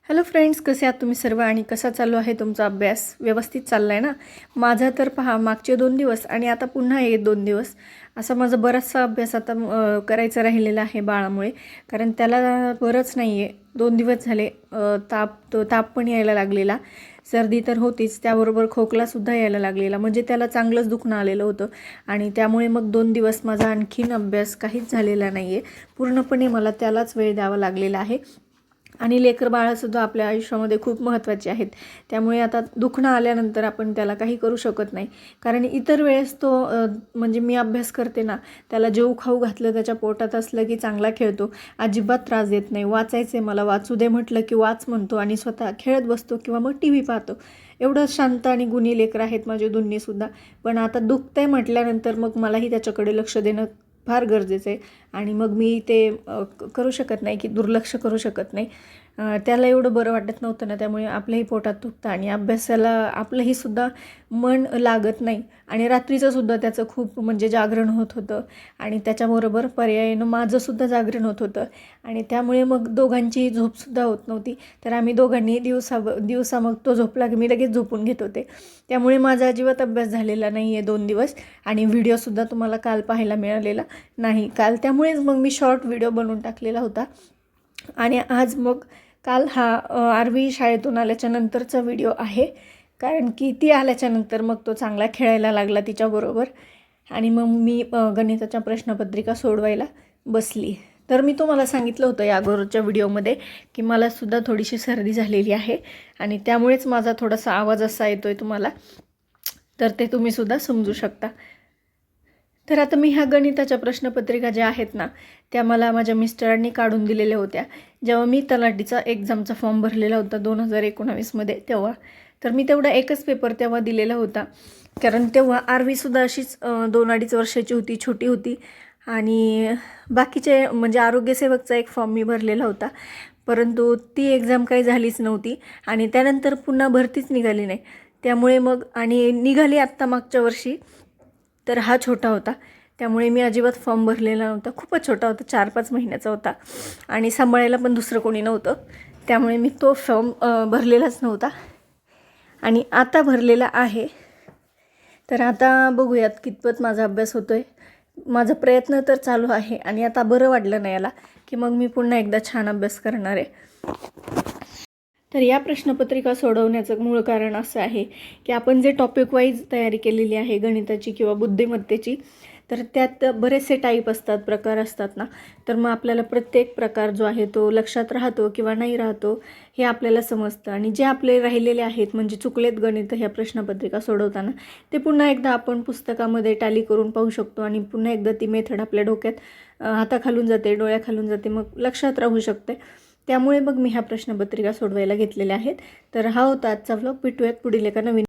Hello friends, कसे आहात तुम्ही सर्व आणि कसा चालू आहे तुमचा अभ्यास? व्यवस्थित चालला आहे ना? माझा तर पहा, मागचे 2 दिवस आणि आता पुन्हा हे 2 दिवस असा माझा बराचसा अभ्यास आता करायचा राहिलेला आहे बाळामुळे. कारण त्याला बरंच नाही आहे. 2 दिवस झाले ताप पण यायला लागलेला, सर्दी तर होतीच, त्याबरोबर खोकलासुद्धा यायला लागलेला. म्हणजे त्याला चांगलंच दुखणं आलेलं होतं आणि त्यामुळे मग 2 दिवस माझा आणखीन अभ्यास काहीच झालेला नाही आहे. पूर्णपणे मला त्यालाच वेळ द्यावा लागलेला आहे. आणि लेकरं बाळंसुद्धा आपल्या आयुष्यामध्ये खूप महत्त्वाचे आहेत. त्यामुळे आता दुखणं आल्यानंतर आपण त्याला काही करू शकत नाही. कारण इतर वेळेस तो म्हणजे मी अभ्यास करते ना, त्याला जेवू खाऊ घातलं, त्याच्या पोटात असलं की चांगला खेळतो, अजिबात त्रास देत नाही. वाचायचे मला वाचू दे म्हटलं की वाच म्हणतो आणि स्वतः खेळत बसतो किंवा मग टी व्ही पाहतो. एवढं शांत आणि गुणी लेकरं आहेत माझे दोन्हीसुद्धा. पण आता दुखतंय म्हटल्यानंतर मग मलाही त्याच्याकडे लक्ष देणं फार गरजेचं आहे. आणि मग मी ते करू शकत नाही की दुर्लक्ष करू शकत नाही. त्याला एवढं बरं वाटत नव्हतं ना, त्यामुळे आपल्याही पोटात दुखतं आणि अभ्यासाला आपलंही सुद्धा मन लागत नाही. आणि रात्रीचंसुद्धा त्याचं खूप म्हणजे जागरण होत होतं आणि त्याच्याबरोबर पर्यायानं माझंसुद्धा जागरण होत होतं आणि त्यामुळे मग दोघांची झोपसुद्धा होत नव्हती. तर आम्ही दोघांनी दिवसा मग तो झोपला की मी लगेच झोपून घेत होते. त्यामुळे माझा अजिबात अभ्यास झालेला नाही आहे 2 दिवस. आणि व्हिडिओसुद्धा तुम्हाला काल पाहायला मिळालेला नाही. काल त्यामुळेच मग मी शॉर्ट व्हिडिओ बनवून टाकलेला होता. आणि आज मग काल हा आरवी शाळेतून आल्याच्या नंतरचा व्हिडिओ आहे. कारण की ती आल्याच्यानंतर मग तो चांगला खेळायला लागला तिच्याबरोबर आणि मग मी गणिताच्या प्रश्नपत्रिका सोडवायला बसली. तर मी तुम्हाला सांगितलं होतं या अगोदरच्या व्हिडिओमध्ये की मलासुद्धा थोडीशी सर्दी झालेली आहे आणि त्यामुळेच माझा थोडासा आवाज असा येतो आहे तुम्हाला. तर ते तुम्हीसुद्धा समजू शकता. तर आता मी ह्या गणिताच्या प्रश्नपत्रिका ज्या आहेत ना, त्या मला माझ्या मिस्टरांनी काढून दिलेल्या होत्या जेव्हा मी तलाठीचा एक्झामचा फॉर्म भरलेला होता 2019मध्ये तेव्हा. तर मी तेवढा एकच पेपर तेव्हा दिलेला होता. कारण तेव्हा आरवीसुद्धा अशीच 2-2.5 वर्षाची होती, छोटी होती. आणि बाकीचे म्हणजे आरोग्यसेवकचा एक फॉर्म मी भरलेला होता. परंतु ती एक्झाम काही झालीच नव्हती आणि त्यानंतर पुन्हा भरतीच निघाली नाही. त्यामुळे मग आणि निघाली आत्ता मागच्या वर्षी, तर हा छोटा होता. त्यामुळे मी अजिबात फॉर्म भरलेला नव्हता. खूपच छोटा होता, 4-5 महिन्याचा होता आणि सांभाळायला पण दुसरं कोणी नव्हतं. त्यामुळे मी तो फॉर्म भरलेलाच नव्हता आणि आता भरलेला आहे. तर आता बघूयात कितपत माझा अभ्यास होतो आहे. माझा प्रयत्न तर चालू आहे आणि आता बरं वाटलं नाही याला की मग मी पुन्हा एकदा छान अभ्यास करणार आहे. तर या प्रश्नपत्रिका सोडवण्याचं मूळ कारण असं आहे की आपण जे टॉपिक वाईज तयारी केलेली आहे गणिताची किंवा बुद्धिमत्तेची, तर त्यात बरेचसे टाईप असतात, प्रकार असतात ना. तर मग आपल्याला प्रत्येक प्रकार जो आहे तो लक्षात राहतो किंवा नाही राहतो हे आपल्याला समजतं. आणि जे आपले राहिलेले आहेत म्हणजे चुकलेत गणित ह्या प्रश्नपत्रिका सोडवताना, ते पुन्हा एकदा आपण पुस्तकामध्ये टॅली करून पाहू शकतो आणि पुन्हा एकदा ती मेथड आपल्या डोक्यात हाताखालून जाते, डोळ्याखालून जाते, मग लक्षात राहू शकते. त्यामुळे मग मी ह्या प्रश्नपत्रिका सोडवायला घेतलेल्या आहेत. तर हा होता आजचा व्लॉग. भेटूयात पुढील एका नवीन